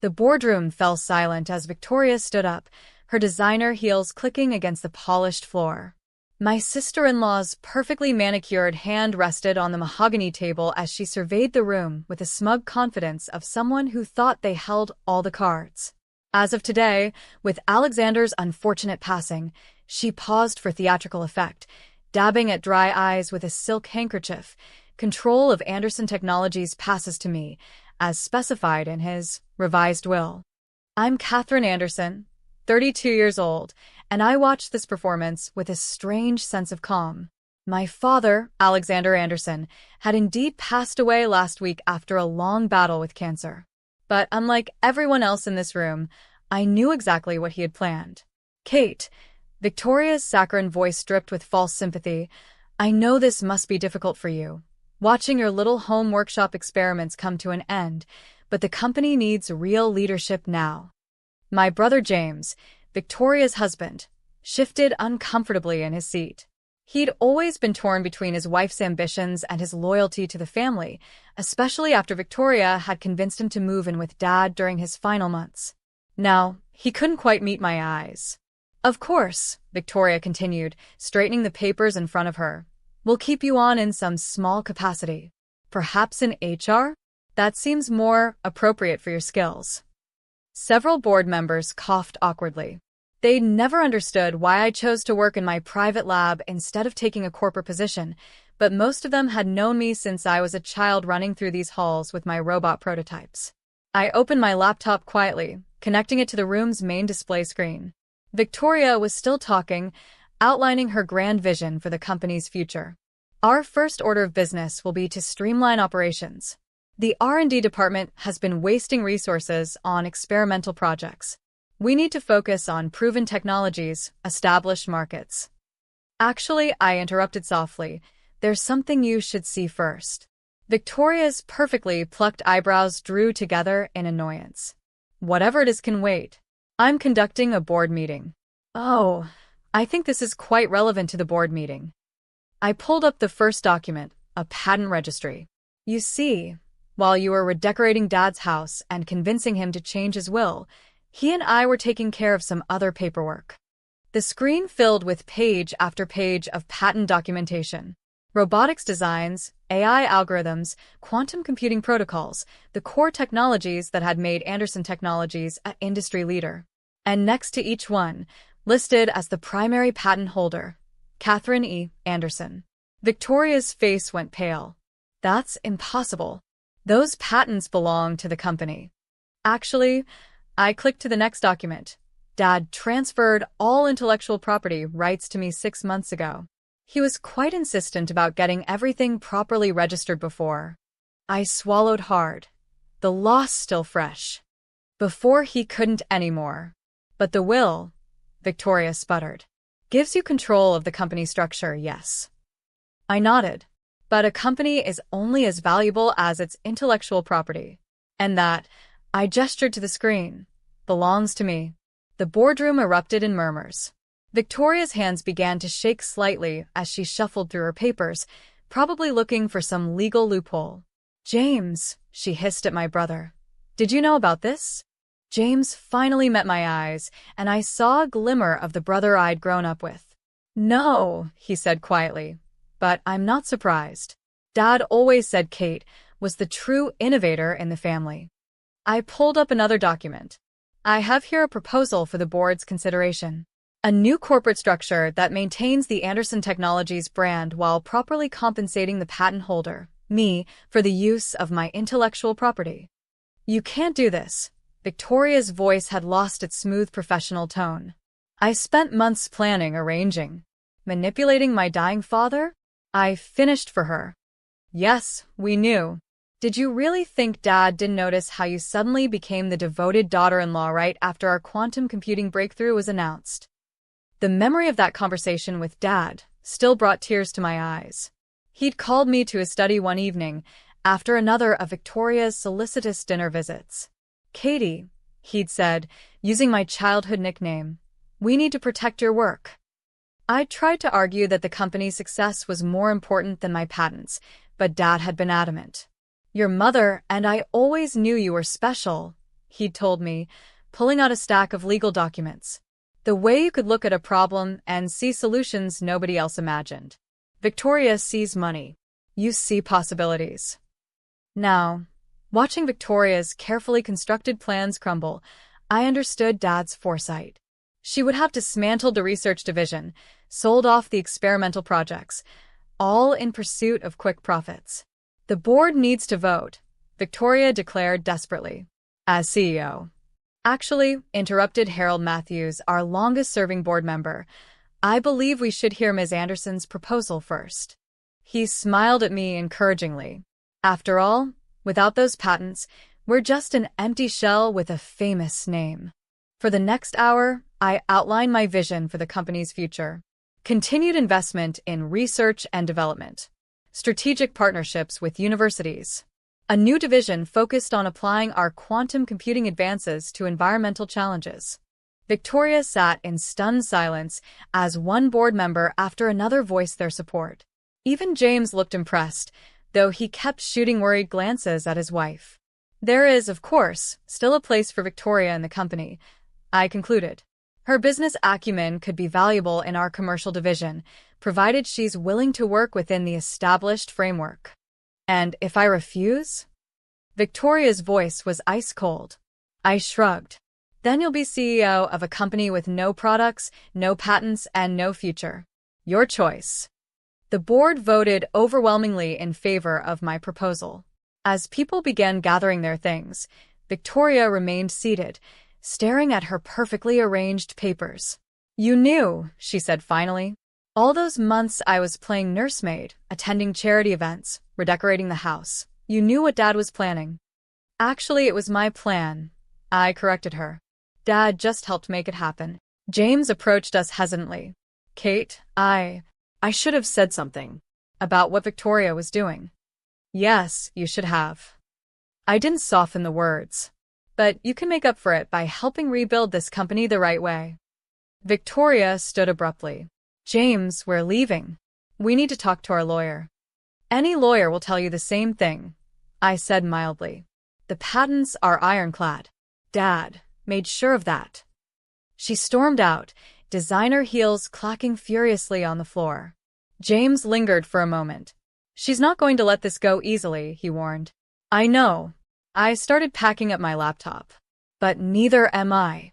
The boardroom fell silent as Victoria stood up, her designer heels clicking against the polished floor. My sister-in-law's perfectly manicured hand rested on the mahogany table as she surveyed the room with the smug confidence of someone who thought they held all the cards. As of today, with Alexander's unfortunate passing, she paused for theatrical effect, dabbing at dry eyes with a silk handkerchief. Control of Anderson Technologies passes to me, as specified in his revised will. I'm Catherine Anderson, 32 years old, and I watched this performance with a strange sense of calm. My father, Alexander Anderson, had indeed passed away last week after a long battle with cancer. But unlike everyone else in this room, I knew exactly what he had planned. Kate, Victoria's saccharine voice dripped with false sympathy, I know this must be difficult for you, watching your little home workshop experiments come to an end, but the company needs real leadership now. My brother James, Victoria's husband, shifted uncomfortably in his seat. He'd always been torn between his wife's ambitions and his loyalty to the family, especially after Victoria had convinced him to move in with Dad during his final months. Now, he couldn't quite meet my eyes. Of course, Victoria continued, straightening the papers in front of her. We'll keep you on in some small capacity. Perhaps in HR? That seems more appropriate for your skills. Several board members coughed awkwardly. They'd never understood why I chose to work in my private lab instead of taking a corporate position, but most of them had known me since I was a child running through these halls with my robot prototypes. I opened my laptop quietly, connecting it to the room's main display screen. Victoria was still talking, outlining her grand vision for the company's future. Our first order of business will be to streamline operations. The R&D department has been wasting resources on experimental projects. We need to focus on proven technologies, established markets. Actually, I interrupted softly. There's something you should see first. Victoria's perfectly plucked eyebrows drew together in annoyance. Whatever it is can wait. I'm conducting a board meeting. Oh, I think this is quite relevant to the board meeting. I pulled up the first document, a patent registry. You see, while you were redecorating Dad's house and convincing him to change his will, he and I were taking care of some other paperwork. The screen filled with page after page of patent documentation. Robotics designs, AI algorithms, quantum computing protocols, the core technologies that had made Anderson Technologies an industry leader. And next to each one, listed as the primary patent holder, Catherine E. Anderson. Victoria's face went pale. That's impossible. Those patents belong to the company. Actually, I clicked to the next document. Dad transferred all intellectual property rights to me 6 months ago. He was quite insistent about getting everything properly registered before. I swallowed hard. The loss still fresh. Before he couldn't anymore. But the will, Victoria sputtered, gives you control of the company structure, yes. I nodded. But a company is only as valuable as its intellectual property. And that, I gestured to the screen, belongs to me. The boardroom erupted in murmurs. Victoria's hands began to shake slightly as she shuffled through her papers, probably looking for some legal loophole. James, she hissed at my brother. Did you know about this? James finally met my eyes, and I saw a glimmer of the brother I'd grown up with. No, he said quietly, but I'm not surprised. Dad always said Kate was the true innovator in the family. I pulled up another document. I have here a proposal for the board's consideration. A new corporate structure that maintains the Anderson Technologies brand while properly compensating the patent holder, me, for the use of my intellectual property. You can't do this. Victoria's voice had lost its smooth professional tone. I spent months planning, arranging. Manipulating my dying father? I finished for her. Yes, we knew. Did you really think Dad didn't notice how you suddenly became the devoted daughter-in-law right after our quantum computing breakthrough was announced? The memory of that conversation with Dad still brought tears to my eyes. He'd called me to his study one evening, after another of Victoria's solicitous dinner visits. Katie, he'd said, using my childhood nickname, we need to protect your work. I tried to argue that the company's success was more important than my patents, but Dad had been adamant. Your mother and I always knew you were special, he'd told me, pulling out a stack of legal documents. The way you could look at a problem and see solutions nobody else imagined. Victoria sees money. You see possibilities. Now, watching Victoria's carefully constructed plans crumble, I understood Dad's foresight. She would have dismantled the research division, sold off the experimental projects, all in pursuit of quick profits. The board needs to vote, Victoria declared desperately. As CEO. Actually, interrupted Harold Matthews, our longest-serving board member, I believe we should hear Ms. Anderson's proposal first. He smiled at me encouragingly. After all, without those patents, we're just an empty shell with a famous name. For the next hour, I outlined my vision for the company's future. Continued investment in research and development. Strategic partnerships with universities. A new division focused on applying our quantum computing advances to environmental challenges. Victoria sat in stunned silence as one board member after another voiced their support. Even James looked impressed, though he kept shooting worried glances at his wife. There is, of course, still a place for Victoria in the company, I concluded. Her business acumen could be valuable in our commercial division, provided she's willing to work within the established framework. And if I refuse? Victoria's voice was ice cold. I shrugged. Then you'll be CEO of a company with no products, no patents, and no future. Your choice. The board voted overwhelmingly in favor of my proposal. As people began gathering their things, Victoria remained seated, staring at her perfectly arranged papers. You knew, she said finally. All those months I was playing nursemaid, attending charity events, redecorating the house. You knew what Dad was planning. Actually, it was my plan. I corrected her. Dad just helped make it happen. James approached us hesitantly. Kate, I should have said something about what Victoria was doing. Yes, you should have. I didn't soften the words. But you can make up for it by helping rebuild this company the right way. Victoria stood abruptly. James, we're leaving. We need to talk to our lawyer. Any lawyer will tell you the same thing, I said mildly. The patents are ironclad. Dad made sure of that. She stormed out, designer heels clacking furiously on the floor. James lingered for a moment. She's not going to let this go easily, he warned. I know. I started packing up my laptop. But neither am I.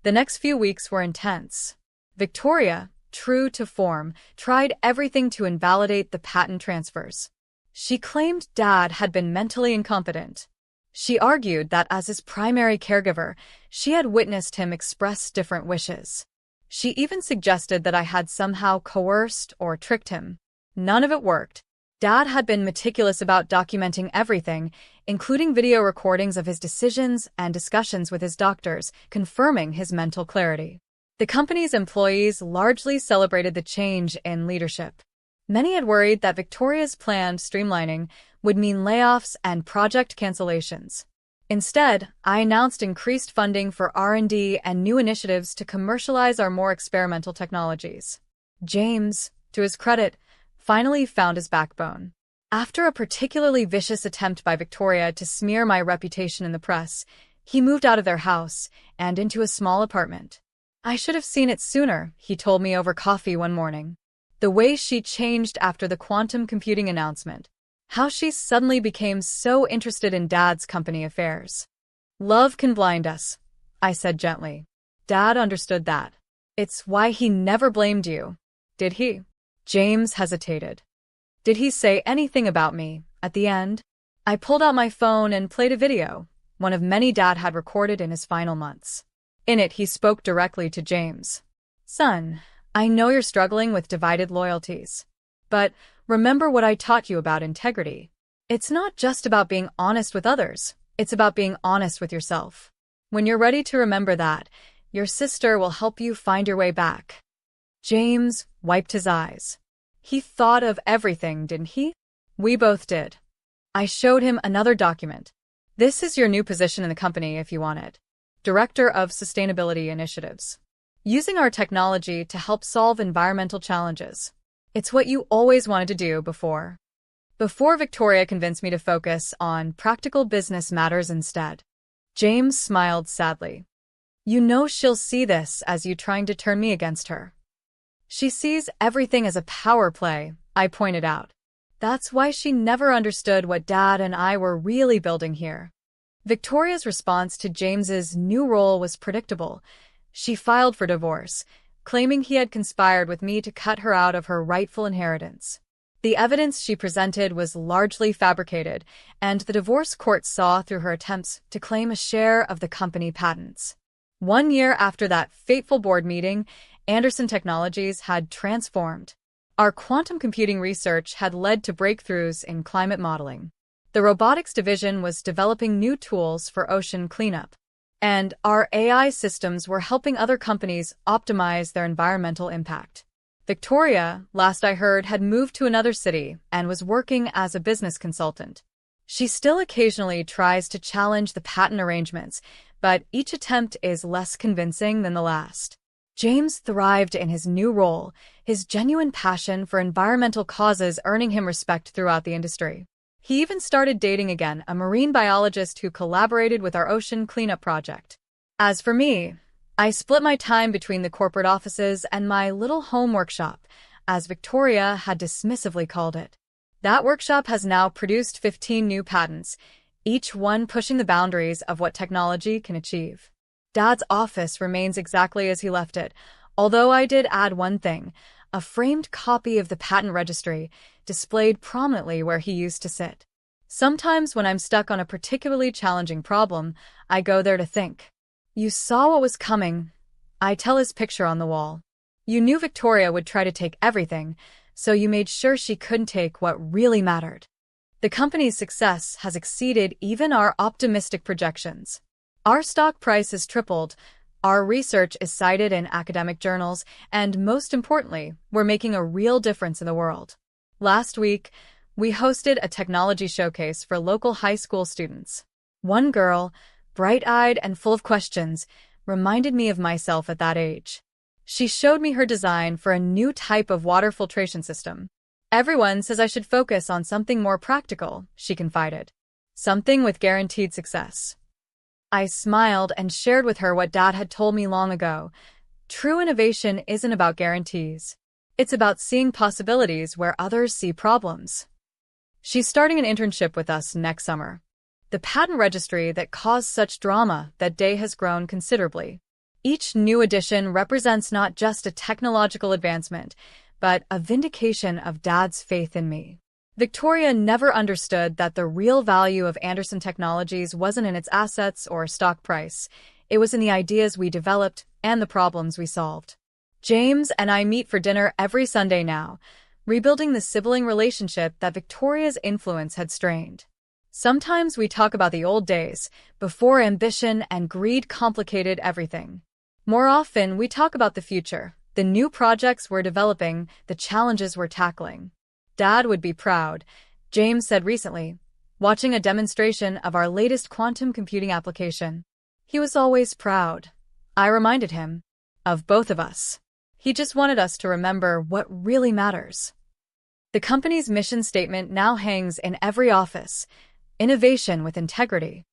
The next few weeks were intense. Victoria, true to form, tried everything to invalidate the patent transfers. She claimed Dad had been mentally incompetent. She argued that as his primary caregiver, she had witnessed him express different wishes. She even suggested that I had somehow coerced or tricked him. None of it worked. Dad had been meticulous about documenting everything, including video recordings of his decisions and discussions with his doctors, confirming his mental clarity. The company's employees largely celebrated the change in leadership. Many had worried that Victoria's planned streamlining would mean layoffs and project cancellations. Instead, I announced increased funding for R&D and new initiatives to commercialize our more experimental technologies. James, to his credit, finally found his backbone. After a particularly vicious attempt by Victoria to smear my reputation in the press, he moved out of their house and into a small apartment. I should have seen it sooner, he told me over coffee one morning. The way she changed after the quantum computing announcement. How she suddenly became so interested in Dad's company affairs. Love can blind us, I said gently. Dad understood that. It's why he never blamed you. Did he? James hesitated. Did he say anything about me at the end? I pulled out my phone and played a video, one of many Dad had recorded in his final months. In it, he spoke directly to James. Son, I know you're struggling with divided loyalties. But remember what I taught you about integrity. It's not just about being honest with others. It's about being honest with yourself. When you're ready to remember that, your sister will help you find your way back. James wiped his eyes. He thought of everything, didn't he? We both did. I showed him another document. This is your new position in the company if you want it. Director of Sustainability Initiatives. Using our technology to help solve environmental challenges. It's what you always wanted to do before. Before Victoria convinced me to focus on practical business matters instead. James smiled sadly. You know she'll see this as you trying to turn me against her. She sees everything as a power play, I pointed out. That's why she never understood what Dad and I were really building here. Victoria's response to James's new role was predictable. She filed for divorce, claiming he had conspired with me to cut her out of her rightful inheritance. The evidence she presented was largely fabricated, and the divorce court saw through her attempts to claim a share of the company patents. 1 year after that fateful board meeting, Anderson Technologies had transformed. Our quantum computing research had led to breakthroughs in climate modeling. The robotics division was developing new tools for ocean cleanup. And our AI systems were helping other companies optimize their environmental impact. Victoria, last I heard, had moved to another city and was working as a business consultant. She still occasionally tries to challenge the patent arrangements, but each attempt is less convincing than the last. James thrived in his new role, his genuine passion for environmental causes earning him respect throughout the industry. He even started dating again, a marine biologist who collaborated with our ocean cleanup project. As for me, I split my time between the corporate offices and my little home workshop, as Victoria had dismissively called it. That workshop has now produced 15 new patents, each one pushing the boundaries of what technology can achieve. Dad's office remains exactly as he left it, although I did add one thing, a framed copy of the patent registry displayed prominently where he used to sit. Sometimes when I'm stuck on a particularly challenging problem, I go there to think. You saw what was coming, I tell his picture on the wall. You knew Victoria would try to take everything, so you made sure she couldn't take what really mattered. The company's success has exceeded even our optimistic projections. Our stock price has tripled, our research is cited in academic journals, and most importantly, we're making a real difference in the world. Last week, we hosted a technology showcase for local high school students. One girl, bright-eyed and full of questions, reminded me of myself at that age. She showed me her design for a new type of water filtration system. Everyone says I should focus on something more practical, she confided. Something with guaranteed success. I smiled and shared with her what Dad had told me long ago. True innovation isn't about guarantees. It's about seeing possibilities where others see problems. She's starting an internship with us next summer. The patent registry that caused such drama that day has grown considerably. Each new addition represents not just a technological advancement, but a vindication of Dad's faith in me. Victoria never understood that the real value of Anderson Technologies wasn't in its assets or stock price. It was in the ideas we developed and the problems we solved. James and I meet for dinner every Sunday now, rebuilding the sibling relationship that Victoria's influence had strained. Sometimes we talk about the old days, before ambition and greed complicated everything. More often, we talk about the future, the new projects we're developing, the challenges we're tackling. Dad would be proud, James said recently, watching a demonstration of our latest quantum computing application. He was always proud. I reminded him of both of us. He just wanted us to remember what really matters. The company's mission statement now hangs in every office. Innovation with integrity.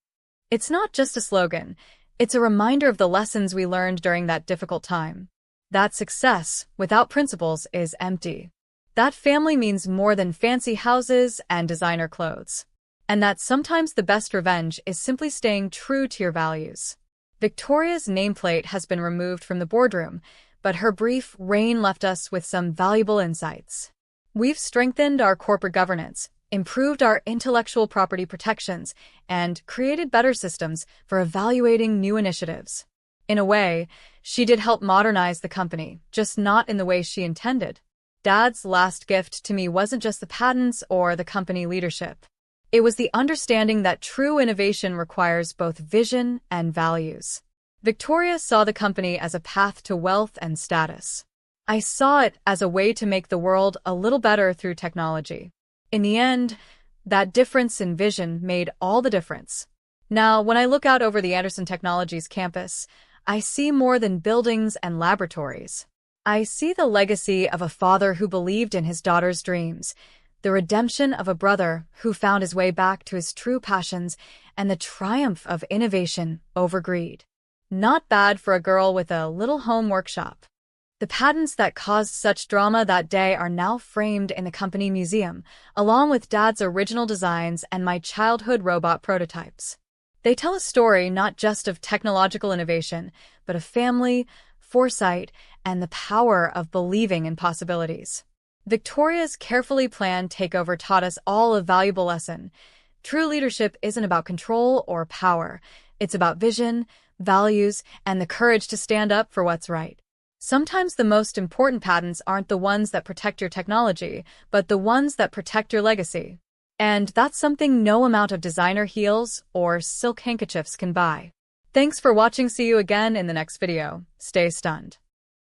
It's not just a slogan, it's a reminder of the lessons we learned during that difficult time. That success, without principles, is empty. That family means more than fancy houses and designer clothes. And that sometimes the best revenge is simply staying true to your values. Victoria's nameplate has been removed from the boardroom, but her brief reign left us with some valuable insights. We've strengthened our corporate governance, improved our intellectual property protections, and created better systems for evaluating new initiatives. In a way, she did help modernize the company, just not in the way she intended. Dad's last gift to me wasn't just the patents or the company leadership. It was the understanding that true innovation requires both vision and values. Victoria saw the company as a path to wealth and status. I saw it as a way to make the world a little better through technology. In the end, that difference in vision made all the difference. Now, when I look out over the Anderson Technologies campus, I see more than buildings and laboratories. I see the legacy of a father who believed in his daughter's dreams, the redemption of a brother who found his way back to his true passions, and the triumph of innovation over greed. Not bad for a girl with a little home workshop. The patents that caused such drama that day are now framed in the company museum, along with Dad's original designs and my childhood robot prototypes. They tell a story not just of technological innovation, but of family, foresight, and the power of believing in possibilities. Victoria's carefully planned takeover taught us all a valuable lesson. True leadership isn't about control or power. It's about vision, values, and the courage to stand up for what's right. Sometimes the most important patents aren't the ones that protect your technology, but the ones that protect your legacy. And that's something no amount of designer heels or silk handkerchiefs can buy. Thanks for watching. See you again in the next video. Stay stunned.